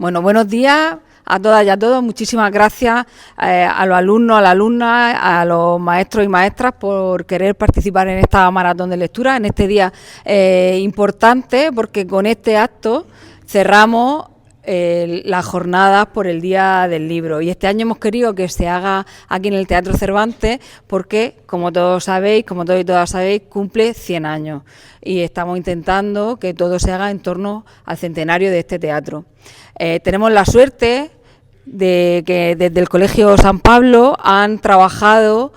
Bueno, buenos días a todas y a todos. Muchísimas gracias a los alumnos, a las alumnas, a los maestros y maestras por querer participar en esta maratón de lectura, en este día importante, porque con este acto cerramos las jornadas por el Día del Libro. Y este año hemos querido que se haga aquí en el Teatro Cervantes porque, como todos sabéis, como todos y todas sabéis, cumple 100 años. Y estamos intentando que todo se haga en torno al centenario de este teatro. Tenemos la suerte de que desde el Colegio San Pablo han trabajado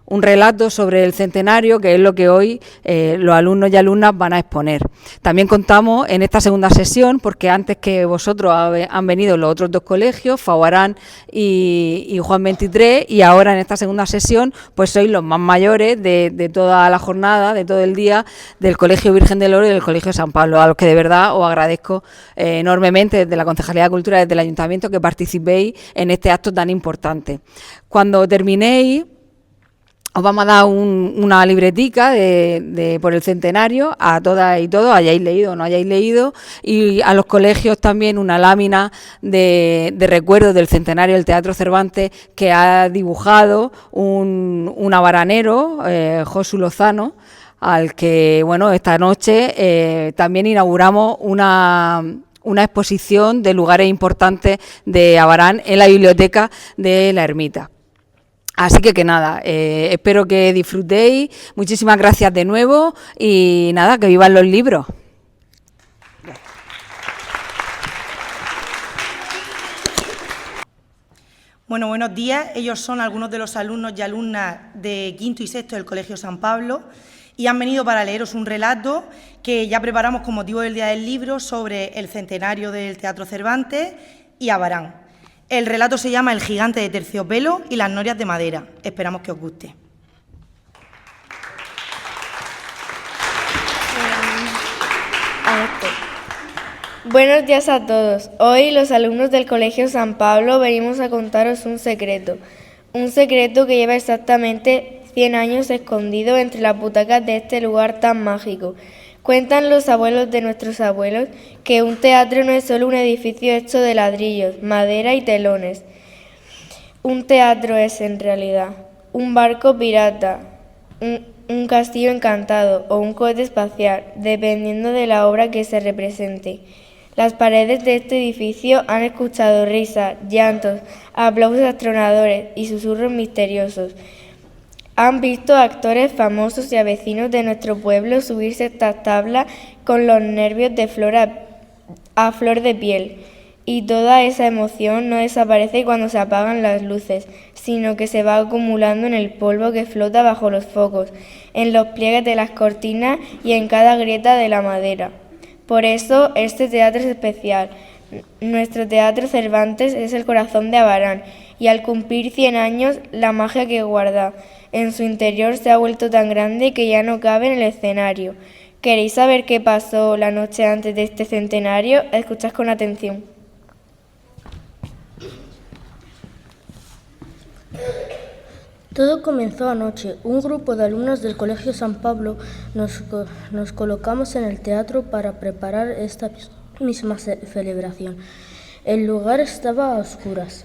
un relato sobre el centenario, que es lo que hoy los alumnos y alumnas van a exponer. También contamos en esta segunda sesión, porque antes que vosotros han venido los otros dos colegios, Faguarán y Juan 23, y ahora en esta segunda sesión pues sois los más mayores de toda la jornada, de todo el día, del Colegio Virgen del Oro y del Colegio San Pablo, a los que de verdad os agradezco enormemente desde la Concejalía de Cultura, desde el Ayuntamiento, que participéis en este acto tan importante. Cuando terminéis, os vamos a dar una libretica por el centenario a todas y todos, hayáis leído o no hayáis leído, y a los colegios también una lámina de recuerdos del centenario del Teatro Cervantes que ha dibujado un habaranero, Josu Lozano, al que, bueno, esta noche también inauguramos una exposición de lugares importantes de Abarán en la biblioteca de la Ermita. Así que nada, espero que disfrutéis, muchísimas gracias de nuevo y nada, que vivan los libros. Bueno, buenos días. Ellos son algunos de los alumnos y alumnas de quinto y sexto del Colegio San Pablo y han venido para leeros un relato que ya preparamos con motivo del Día del Libro sobre el centenario del Teatro Cervantes y Abarán. El relato se llama El gigante de terciopelo y las norias de madera. Esperamos que os guste. Buenos días a todos. Hoy los alumnos del Colegio San Pablo venimos a contaros un secreto que lleva exactamente 100 años escondido entre las butacas de este lugar tan mágico. Cuentan los abuelos de nuestros abuelos que un teatro no es solo un edificio hecho de ladrillos, madera y telones. Un teatro es, en realidad, un barco pirata, un castillo encantado o un cohete espacial, dependiendo de la obra que se represente. Las paredes de este edificio han escuchado risas, llantos, aplausos atronadores y susurros misteriosos. Han visto a actores famosos y a vecinos de nuestro pueblo subirse estas tablas con los nervios a flor de piel. Y toda esa emoción no desaparece cuando se apagan las luces, sino que se va acumulando en el polvo que flota bajo los focos, en los pliegues de las cortinas y en cada grieta de la madera. Por eso este teatro es especial. Nuestro Teatro Cervantes es el corazón de Abarán y al cumplir 100 años la magia que guarda en su interior se ha vuelto tan grande que ya no cabe en el escenario. ¿Queréis saber qué pasó la noche antes de este centenario? Escuchad con atención. Todo comenzó anoche. Un grupo de alumnos del Colegio San Pablo nos colocamos en el teatro para preparar esta misma celebración. El lugar estaba a oscuras,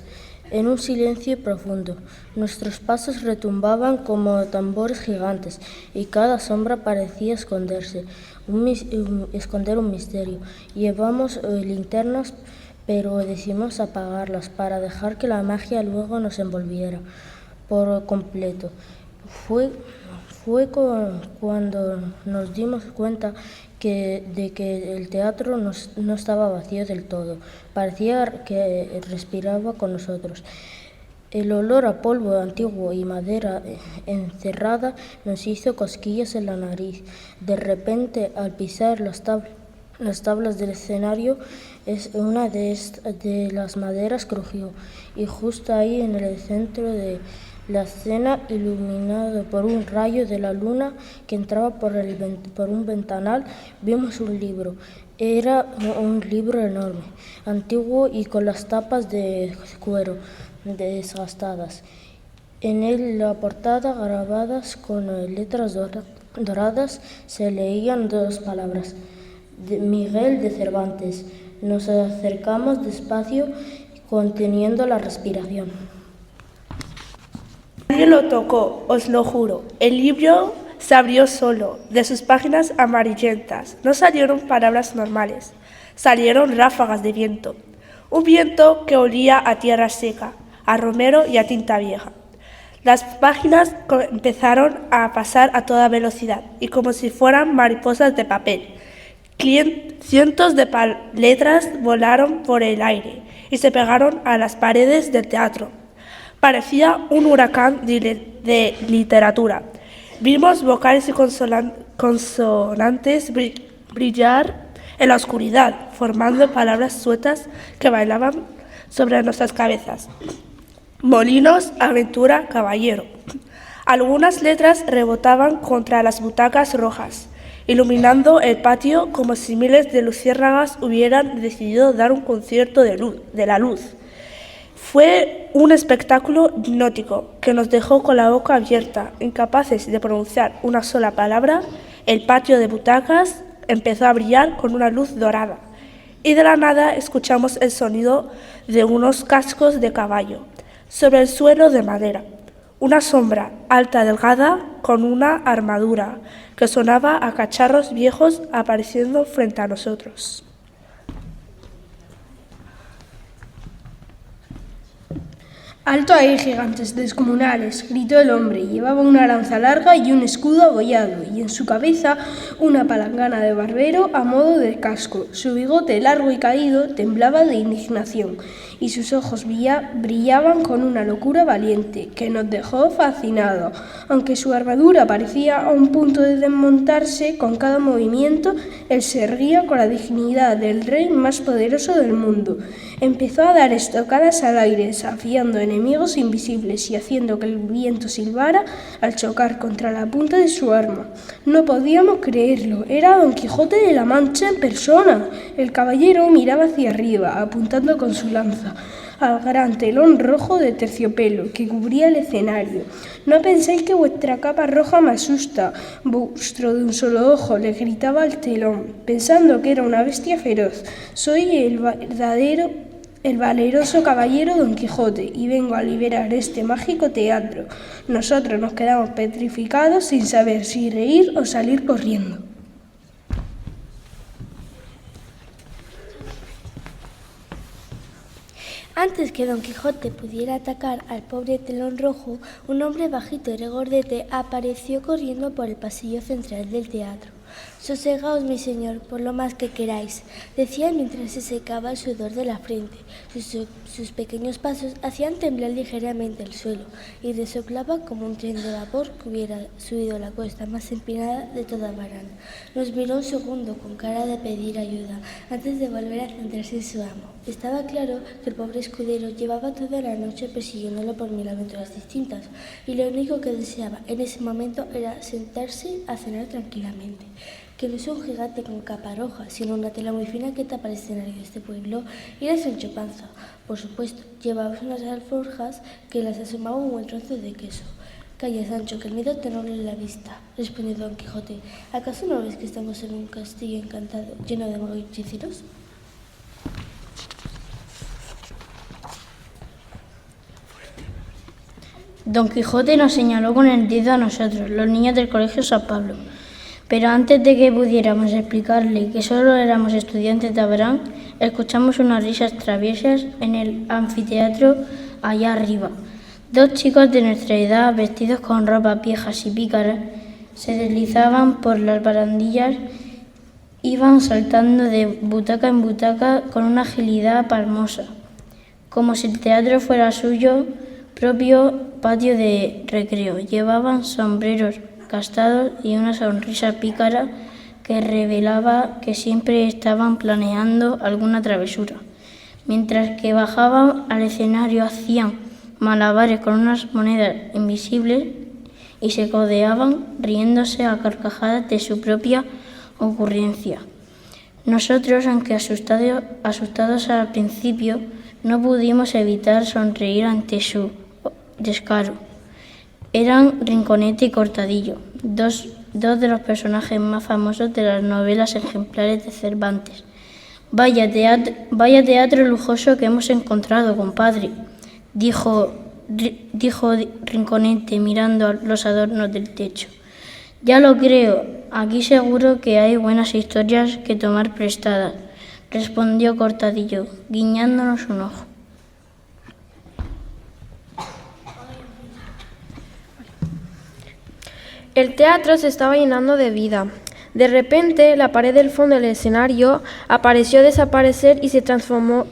en un silencio profundo. Nuestros pasos retumbaban como tambores gigantes y cada sombra parecía esconder un misterio. Llevamos linternas, pero decidimos apagarlas para dejar que la magia luego nos envolviera por completo. Fue cuando nos dimos cuenta de que el teatro no estaba vacío del todo. Parecía que respiraba con nosotros. El olor a polvo antiguo y madera encerrada nos hizo cosquillas en la nariz. De repente, al pisar las tablas del escenario, una de las maderas crujió, y justo ahí en el centro de la escena, iluminado por un rayo de la luna que entraba por un ventanal, vimos un libro. Era un libro enorme, antiguo y con las tapas de cuero desgastadas. En él, la portada, grabadas con letras doradas, se leían dos palabras: Miguel de Cervantes. Nos acercamos despacio, conteniendo la respiración. Nadie lo tocó, os lo juro. El libro se abrió solo. De sus páginas amarillentas no salieron palabras normales. Salieron ráfagas de viento. Un viento que olía a tierra seca, a romero y a tinta vieja. Las páginas empezaron a pasar a toda velocidad y como si fueran mariposas de papel. Cientos de letras volaron por el aire y se pegaron a las paredes del teatro. Parecía un huracán de literatura. Vimos vocales y consonantes brillar en la oscuridad, formando palabras sueltas que bailaban sobre nuestras cabezas. Molinos, aventura, caballero. Algunas letras rebotaban contra las butacas rojas, iluminando el patio como si miles de luciérnagas hubieran decidido dar un concierto de la luz. Fue un espectáculo hipnótico que nos dejó con la boca abierta, incapaces de pronunciar una sola palabra. El patio de butacas empezó a brillar con una luz dorada y de la nada escuchamos el sonido de unos cascos de caballo sobre el suelo de madera. Una sombra alta, delgada, con una armadura que sonaba a cacharros viejos apareciendo frente a nosotros. «Alto ahí, gigantes descomunales», gritó el hombre. Llevaba una lanza larga y un escudo abollado, y en su cabeza una palangana de barbero a modo de casco. Su bigote largo y caído temblaba de indignación, y sus ojos brillaban con una locura valiente que nos dejó fascinados. Aunque su armadura parecía a un punto de desmontarse con cada movimiento, él se erguía con la dignidad del rey más poderoso del mundo. Empezó a dar estocadas al aire, desafiando enemigos invisibles y haciendo que el viento silbara al chocar contra la punta de su arma. No podíamos creerlo, era Don Quijote de la Mancha en persona. El caballero miraba hacia arriba, apuntando con su lanza al gran telón rojo de terciopelo que cubría el escenario. «No penséis que vuestra capa roja me asusta, monstruo de un solo ojo», le gritaba al telón, pensando que era una bestia feroz. «Soy el valeroso caballero Don Quijote y vengo a liberar este mágico teatro». Nosotros nos quedamos petrificados sin saber si reír o salir corriendo. Antes que Don Quijote pudiera atacar al pobre telón rojo, un hombre bajito y regordete apareció corriendo por el pasillo central del teatro. «Sosegaos, mi señor, por lo más que queráis», decía mientras se secaba el sudor de la frente. Sus pequeños pasos hacían temblar ligeramente el suelo y resoplaba como un tren de vapor que hubiera subido la cuesta más empinada de toda Varana. Nos miró un segundo con cara de pedir ayuda antes de volver a centrarse en su amo. Estaba claro que el pobre escudero llevaba toda la noche persiguiéndolo por 1000 aventuras distintas y lo único que deseaba en ese momento era sentarse a cenar tranquilamente. Que no es un gigante con capa roja, sino una tela muy fina que tapa el escenario de este pueblo, y era Sancho Panza. Por supuesto, llevaba unas alforjas que las asomaba un buen trozo de queso. «Calla, Sancho, que el miedo te nuble la vista», respondió Don Quijote. «¿Acaso no ves que estamos en un castillo encantado lleno de magos y hechiceros?» Don Quijote nos señaló con el dedo a nosotros, los niños del Colegio San Pablo. Pero antes de que pudiéramos explicarle que solo éramos estudiantes de Abraham, escuchamos unas risas traviesas en el anfiteatro allá arriba. 2 chicos de nuestra edad, vestidos con ropas viejas y pícaras, se deslizaban por las barandillas, iban saltando de butaca en butaca con una agilidad pasmosa, como si el teatro fuera suyo propio patio de recreo. Llevaban sombreros gastados y una sonrisa pícara que revelaba que siempre estaban planeando alguna travesura. Mientras que bajaban al escenario hacían malabares con unas monedas invisibles y se codeaban riéndose a carcajadas de su propia ocurrencia. Nosotros, aunque asustados al principio, no pudimos evitar sonreír ante su descaro. Eran Rinconete y Cortadillo, dos de los personajes más famosos de las novelas ejemplares de Cervantes. Vaya teatro lujoso que hemos encontrado, compadre, dijo Rinconete mirando los adornos del techo. Ya lo creo, aquí seguro que hay buenas historias que tomar prestadas, respondió Cortadillo, guiñándonos un ojo. El teatro se estaba llenando de vida. De repente, la pared del fondo del escenario pareció desaparecer y se transformó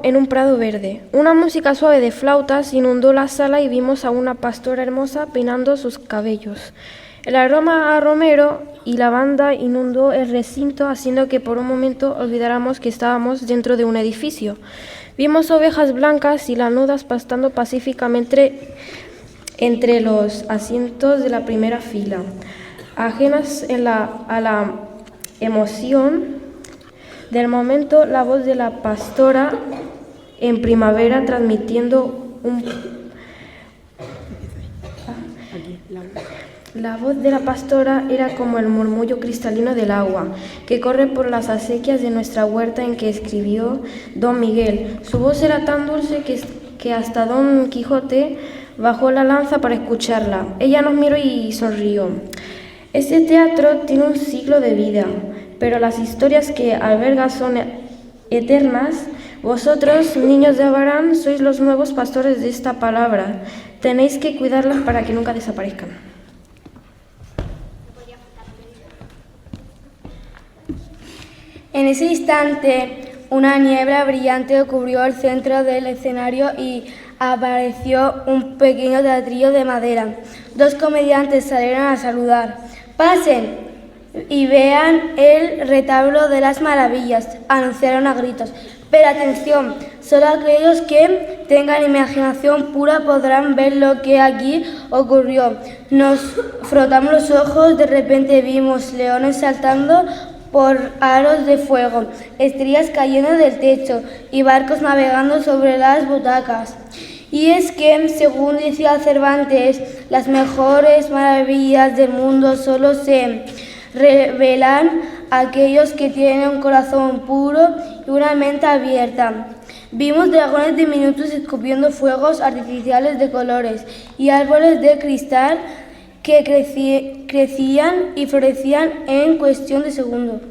en un prado verde. Una música suave de flautas inundó la sala y vimos a una pastora hermosa peinando sus cabellos. El aroma a romero y lavanda inundó el recinto, haciendo que por un momento olvidáramos que estábamos dentro de un edificio. Vimos ovejas blancas y lanudas pastando pacíficamente entre los asientos de la primera fila, ajenas a la emoción del momento. La voz de la pastora en primavera transmitiendo La voz de la pastora era como el murmullo cristalino del agua que corre por las acequias de nuestra huerta en que escribió Don Miguel. Su voz era tan dulce que hasta Don Quijote bajó la lanza para escucharla. Ella nos miró y sonrió. Este teatro tiene un siglo de vida, pero las historias que alberga son eternas. Vosotros, niños de Abarán, sois los nuevos pastores de esta palabra. Tenéis que cuidarlas para que nunca desaparezcan. En ese instante, una niebla brillante cubrió el centro del escenario y apareció un pequeño teatrillo de madera. Dos comediantes salieron a saludar. ¡Pasen y vean el retablo de las maravillas!, anunciaron a gritos. Pero atención, solo aquellos que tengan imaginación pura podrán ver lo que aquí ocurrió. Nos frotamos los ojos, de repente vimos leones saltando por aros de fuego, estrellas cayendo del techo y barcos navegando sobre las butacas. Y es que, según decía Cervantes, las mejores maravillas del mundo solo se revelan a aquellos que tienen un corazón puro y una mente abierta. Vimos dragones diminutos escupiendo fuegos artificiales de colores y árboles de cristal que crecían y florecían en cuestión de segundos.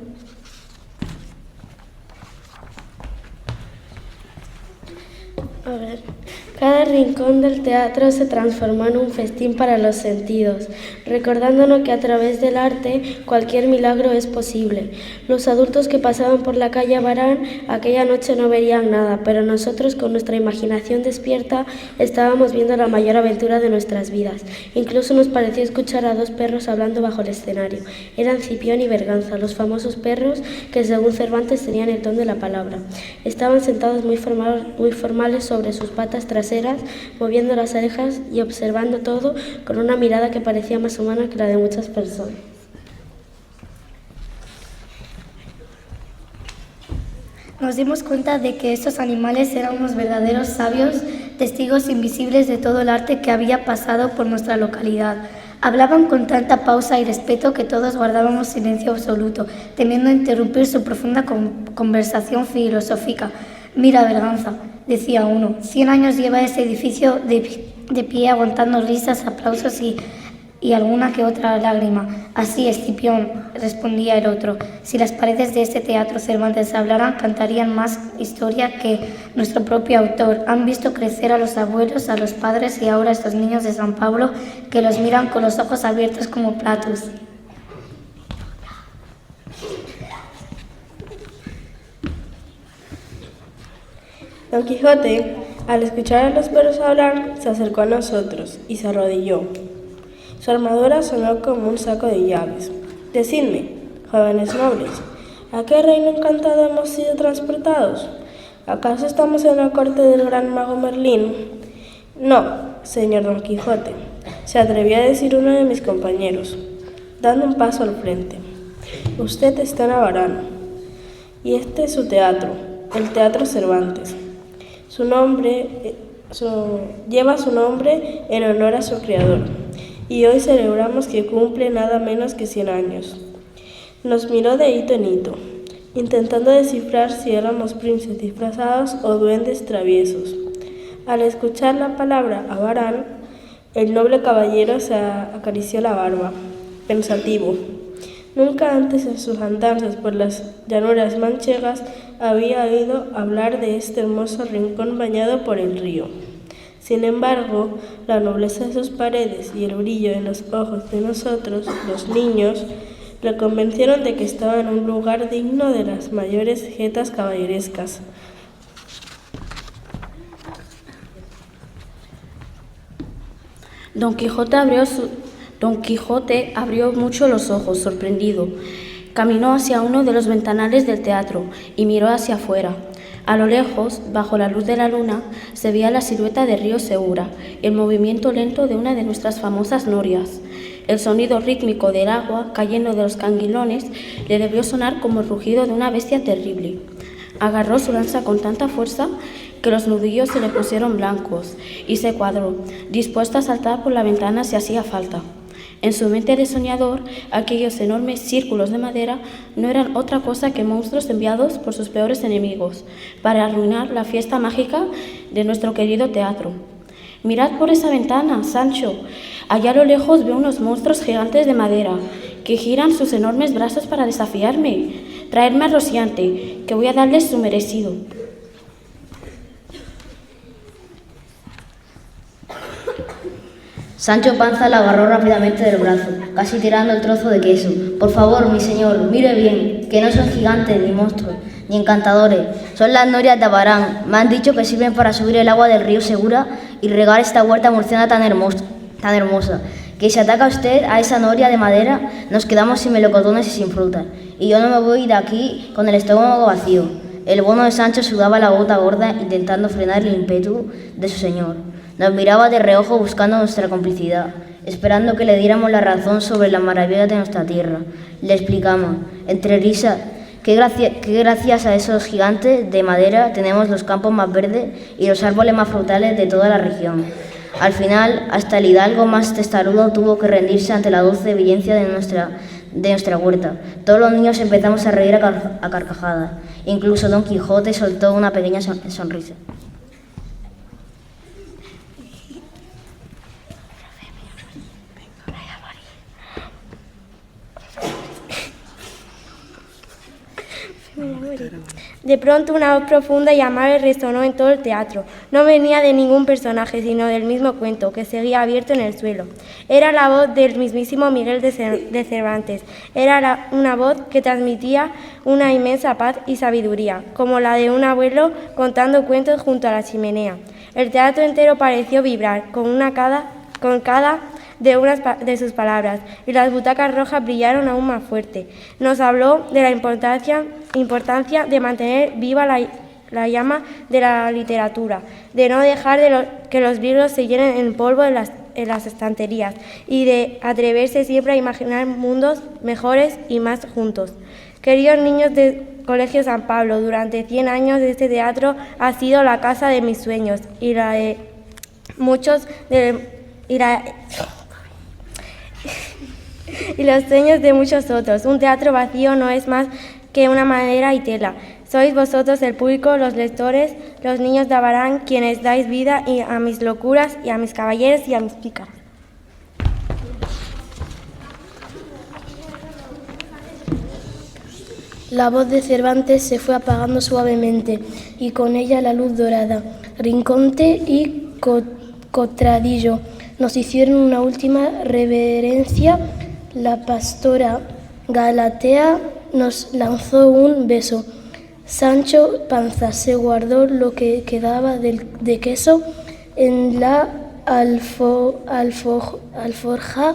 Cada rincón del teatro se transformó en un festín para los sentidos, recordándonos que a través del arte cualquier milagro es posible. Los adultos que pasaban por la calle Abarán aquella noche no verían nada, pero nosotros, con nuestra imaginación despierta, estábamos viendo la mayor aventura de nuestras vidas. Incluso nos pareció escuchar a dos perros hablando bajo el escenario. Eran Cipión y Berganza, los famosos perros que, según Cervantes, tenían el don de la palabra. Estaban sentados muy formales sobre sus patas traseras, moviendo las orejas y observando todo con una mirada que parecía más humana que la de muchas personas. Nos dimos cuenta de que estos animales eran unos verdaderos sabios, testigos invisibles de todo el arte que había pasado por nuestra localidad. Hablaban con tanta pausa y respeto que todos guardábamos silencio absoluto, temiendo interrumpir su profunda conversación filosófica. «Mira, Berganza», decía uno, 100 años lleva ese edificio de pie, aguantando risas, aplausos y alguna que otra lágrima. «Así es, Cipión», respondía el otro. «Si las paredes de este teatro Cervantes hablaran, cantarían más historia que nuestro propio autor. Han visto crecer a los abuelos, a los padres y ahora a estos niños de San Pablo que los miran con los ojos abiertos como platos». Don Quijote, al escuchar a los perros hablar, se acercó a nosotros y se arrodilló. Su armadura sonó como un saco de llaves. «Decidme, jóvenes nobles, ¿a qué reino encantado hemos sido transportados? ¿Acaso estamos en la corte del gran mago Merlín?» «No, señor Don Quijote», se atrevió a decir uno de mis compañeros, dando un paso al frente. «Usted está en Abarán, y este es su teatro, el Teatro Cervantes. Lleva su nombre en honor a su creador, y hoy celebramos que cumple nada menos que 100 años. Nos miró de hito en hito, intentando descifrar si éramos príncipes disfrazados o duendes traviesos. Al escuchar la palabra Abarán, el noble caballero se acarició la barba, pensativo. Nunca antes en sus andanzas por las llanuras manchegas había oído hablar de este hermoso rincón bañado por el río. Sin embargo, la nobleza de sus paredes y el brillo en los ojos de nosotros, los niños, le convencieron de que estaba en un lugar digno de las mayores jetas caballerescas. Don Quijote abrió mucho los ojos, sorprendido. Caminó hacia uno de los ventanales del teatro y miró hacia afuera. A lo lejos, bajo la luz de la luna, se veía la silueta de Río Segura, el movimiento lento de una de nuestras famosas norias. El sonido rítmico del agua cayendo de los cangilones le debió sonar como el rugido de una bestia terrible. Agarró su lanza con tanta fuerza que los nudillos se le pusieron blancos y se cuadró, dispuesto a saltar por la ventana si hacía falta. En su mente de soñador, aquellos enormes círculos de madera no eran otra cosa que monstruos enviados por sus peores enemigos para arruinar la fiesta mágica de nuestro querido teatro. «Mirad por esa ventana, Sancho. Allá a lo lejos veo unos monstruos gigantes de madera que giran sus enormes brazos para desafiarme. Traedme a Rociante, que voy a darles su merecido». Sancho Panza la agarró rápidamente del brazo, casi tirando el trozo de queso. «Por favor, mi señor, mire bien, que no son gigantes, ni monstruos, ni encantadores. Son las norias de Abarán. Me han dicho que sirven para subir el agua del río Segura y regar esta huerta murciana tan hermosa, que si ataca usted a esa noria de madera, nos quedamos sin melocotones y sin fruta. Y yo no me voy de aquí con el estómago vacío». El bueno de Sancho sudaba la gota gorda, intentando frenar el ímpetu de su señor. Nos miraba de reojo buscando nuestra complicidad, esperando que le diéramos la razón sobre las maravillas de nuestra tierra. Le explicamos, entre risas, que gracias a esos gigantes de madera tenemos los campos más verdes y los árboles más frutales de toda la región. Al final, hasta el hidalgo más testarudo tuvo que rendirse ante la dulce evidencia de nuestra huerta. Todos los niños empezamos a reír a carcajadas. Incluso Don Quijote soltó una pequeña sonrisa. De pronto una voz profunda y amable resonó en todo el teatro. No venía de ningún personaje, sino del mismo cuento, que seguía abierto en el suelo. Era la voz del mismísimo Miguel de Cervantes. Era una voz que transmitía una inmensa paz y sabiduría, como la de un abuelo contando cuentos junto a la chimenea. El teatro entero pareció vibrar con cada de sus palabras, y las butacas rojas brillaron aún más fuerte. Nos habló de la importancia de mantener viva la llama de la literatura, de no dejar que los libros se llenen en polvo en las estanterías, y de atreverse siempre a imaginar mundos mejores y más juntos. Queridos niños del Colegio San Pablo, durante 100 años este teatro ha sido la casa de mis sueños y la de muchos y los sueños de muchos otros. Un teatro vacío no es más que una madera y tela. Sois vosotros el público, los lectores, los niños de Abarán, quienes dais vida a mis locuras y a mis caballeros y a mis pícaros. La voz de Cervantes se fue apagando suavemente, y con ella la luz dorada. Rinconte y Cotradillo nos hicieron una última reverencia. La pastora Galatea nos lanzó un beso. Sancho Panza se guardó lo que quedaba de queso en la alforja.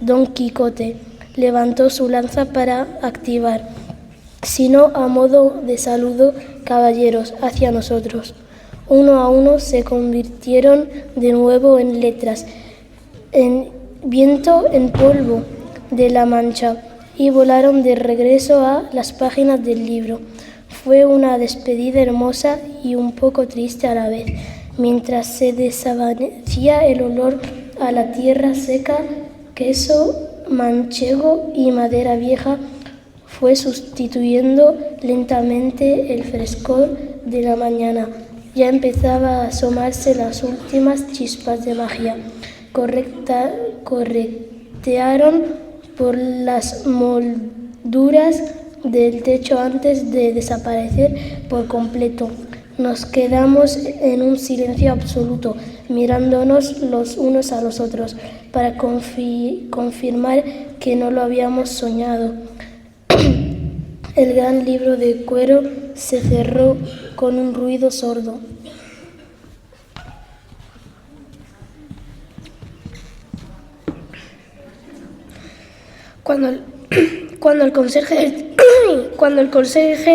Don Quijote levantó su lanza para activar, sino a modo de saludo, caballeros, hacia nosotros. Uno a uno se convirtieron de nuevo en letras, en viento, en polvo de la Mancha, y volaron de regreso a las páginas del libro. Fue una despedida hermosa y un poco triste a la vez, mientras se desvanecía el olor a la tierra seca, queso manchego y madera vieja. fue sustituyendo lentamente el frescor de la mañana. Ya empezaba a asomarse las últimas chispas de magia. Corretearon por las molduras del techo antes de desaparecer por completo. Nos quedamos en un silencio absoluto, mirándonos los unos a los otros, para confirmar que no lo habíamos soñado. El gran libro de cuero se cerró con un ruido sordo. Cuando el conserje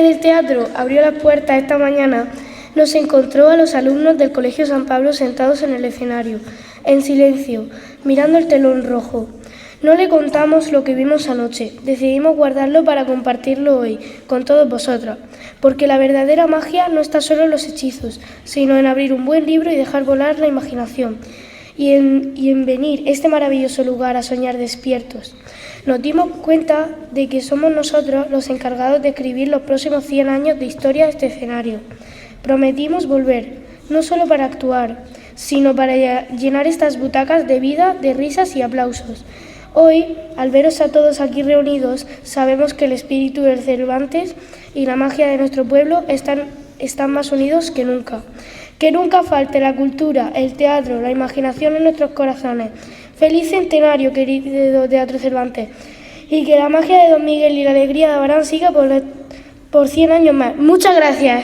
del teatro abrió la puerta esta mañana, nos encontró a los alumnos del Colegio San Pablo sentados en el escenario, en silencio, mirando el telón rojo. No le contamos lo que vimos anoche, decidimos guardarlo para compartirlo hoy con todos vosotros, porque la verdadera magia no está solo en los hechizos, sino en abrir un buen libro y dejar volar la imaginación, y en venir a este maravilloso lugar a soñar despiertos. Nos dimos cuenta de que somos nosotros los encargados de escribir los próximos 100 años de historia de este escenario. Prometimos volver, no solo para actuar, sino para llenar estas butacas de vida, de risas y aplausos. Hoy, al veros a todos aquí reunidos, sabemos que el espíritu del Cervantes y la magia de nuestro pueblo están más unidos que nunca. Que nunca falte la cultura, el teatro, la imaginación en nuestros corazones. ¡Feliz centenario, querido Teatro Cervantes! Y que la magia de Don Miguel y la alegría de Abarán siga por 100 años más. ¡Muchas gracias!